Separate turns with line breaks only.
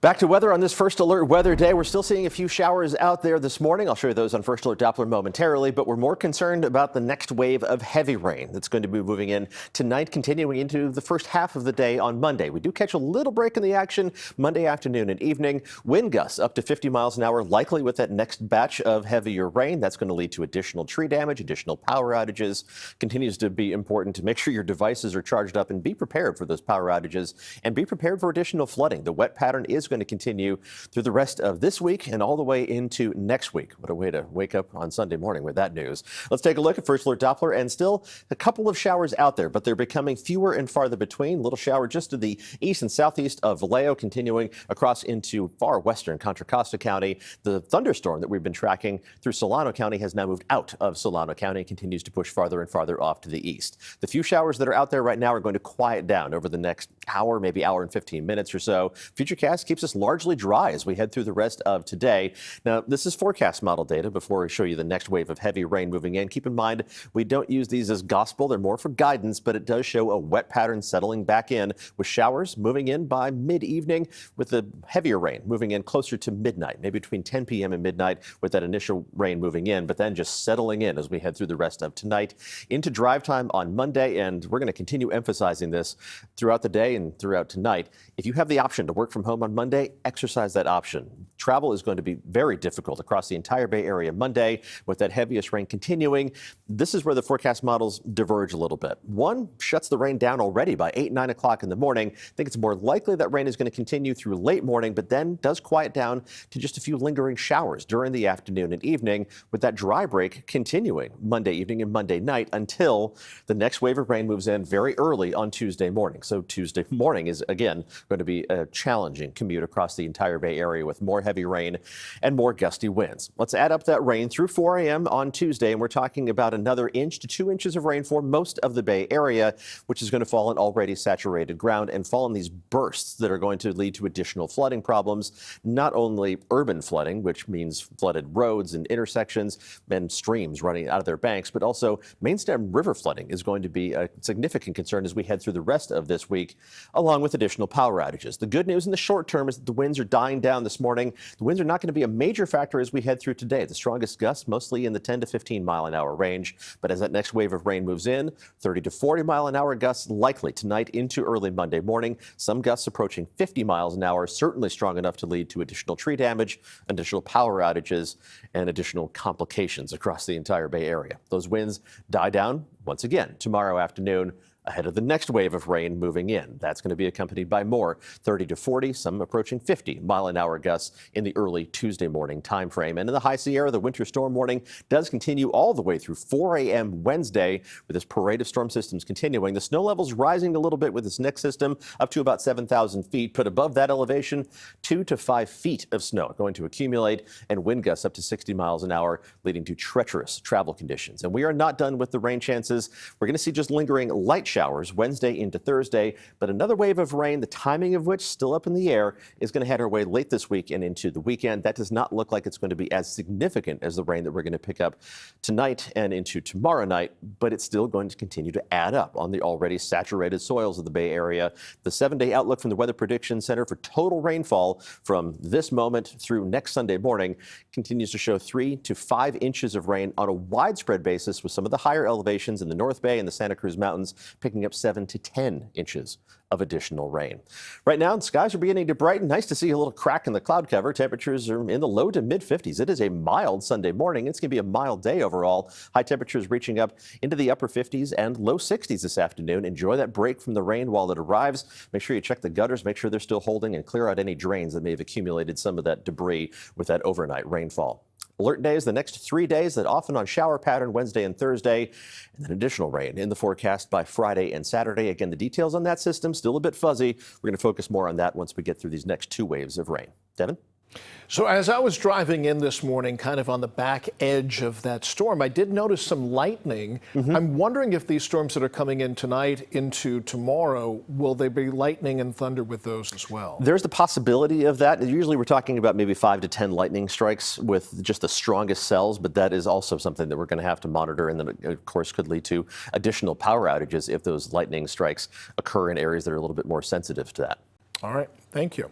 Back to weather on this first alert weather day. We're still seeing a few showers out there this morning. I'll show you those on first alert Doppler momentarily, but we're more concerned about the next wave of heavy rain that's going to be moving in tonight, continuing into the first half of the day on Monday. We do catch a little break in the action Monday afternoon and evening. Wind gusts up to 50 miles an hour, likely with that next batch of heavier rain. That's going to lead to additional tree damage, additional power outages. Continues to be important to make sure your devices are charged up and be prepared for those power outages and be prepared for additional flooding. The wet pattern is going to continue through the rest of this week and all the way into next week. What a way to wake up on Sunday morning with that news. Let's take a look at first alert Doppler, and still a couple of showers out there, but they're becoming fewer and farther between. Little shower just to the east and southeast of Vallejo, continuing across into far western Contra Costa County. The thunderstorm that we've been tracking through Solano County has now moved out of Solano County and continues to push farther and farther off to the east. The few showers that are out there right now are going to quiet down over the next hour, maybe hour and 15 minutes or so. Futurecast keeps us largely dry as we head through the rest of today. Now, this is forecast model data before we show you the next wave of heavy rain moving in. Keep in mind, we don't use these as gospel. They're more for guidance, but it does show a wet pattern settling back in with showers moving in by mid-evening with the heavier rain moving in closer to midnight, maybe between 10 p.m. and midnight with that initial rain moving in, but then just settling in as we head through the rest of tonight into drive time on Monday. And we're going to continue emphasizing this throughout the day and throughout tonight. If you have the option to work from home on Monday, exercise that option. Travel is going to be very difficult across the entire Bay Area Monday with that heaviest rain continuing. This is where the forecast models diverge a little bit. One shuts the rain down already by 8, 9 o'clock in the morning. I think it's more likely that rain is going to continue through late morning, but then does quiet down to just a few lingering showers during the afternoon and evening, with that dry break continuing Monday evening and Monday night until the next wave of rain moves in very early on Tuesday morning. So Tuesday morning is again going to be a challenging commute across the entire Bay Area with more heavy rain and more gusty winds. Let's add up that rain through 4 a.m. on Tuesday, and we're talking about another inch to 2 inches of rain for most of the Bay Area, which is going to fall on already saturated ground and fall in these bursts that are going to lead to additional flooding problems. Not only urban flooding, which means flooded roads and intersections and streams running out of their banks, but also mainstem river flooding is going to be a significant concern as we head through the rest of this week, along with additional power outages. The good news in the short term is that the winds are dying down this morning. The winds are not going to be a major factor as we head through today. The strongest gusts mostly in the 10 to 15 mile an hour range. But as that next wave of rain moves in, 30 to 40 mile an hour gusts likely tonight into early Monday morning. Some gusts approaching 50 miles an hour, certainly strong enough to lead to additional tree damage, additional power outages, and additional complications across the entire Bay Area. Those winds die down once again tomorrow afternoon, ahead of the next wave of rain moving in. That's going to be accompanied by more 30 to 40, some approaching 50 mile an hour gusts in the early Tuesday morning time frame. And in the high Sierra, the winter storm warning does continue all the way through 4 a.m. Wednesday with this parade of storm systems continuing. The snow levels rising a little bit with this next system up to about 7,000 feet, but above that elevation, 2 to 5 feet of snow going to accumulate and wind gusts up to 60 miles an hour, leading to treacherous travel conditions. And we are not done with the rain chances. We're going to see just lingering light showers Wednesday into Thursday, but another wave of rain, the timing of which still up in the air, is going to head our way late this week and into the weekend. That does not look like it's going to be as significant as the rain that we're going to pick up tonight and into tomorrow night, but it's still going to continue to add up on the already saturated soils of the Bay Area. The 7-day outlook from the Weather Prediction Center for total rainfall from this moment through next Sunday morning continues to show 3 to 5 inches of rain on a widespread basis, with some of the higher elevations in the North Bay and the Santa Cruz Mountains picking up 7 to 10 inches of additional rain. Right now, the skies are beginning to brighten. Nice to see a little crack in the cloud cover. Temperatures are in the low to mid 50s. It is a mild Sunday morning. It's going to be a mild day overall. High temperatures reaching up into the upper 50s and low 60s this afternoon. Enjoy that break from the rain while it arrives. Make sure you check the gutters, make sure they're still holding, and clear out any drains that may have accumulated some of that debris with that overnight rainfall. Alert days the next 3 days, that often on shower pattern Wednesday and Thursday, and then additional rain in the forecast by Friday and Saturday. Again, the details on that system still a bit fuzzy. We're going to focus more on that once we get through these next 2 waves of rain. Devin?
So as I was driving in this morning, kind of on the back edge of that storm, I did notice some lightning. I'm wondering if these storms that are coming in tonight into tomorrow, will they be lightning and thunder with those as well?
There's the possibility of that. Usually we're talking about maybe 5 to 10 lightning strikes with just the strongest cells, but that is also something that we're going to have to monitor, and that, of course, could lead to additional power outages if those lightning strikes occur in areas that are a little bit more sensitive to that.
All right. Thank you.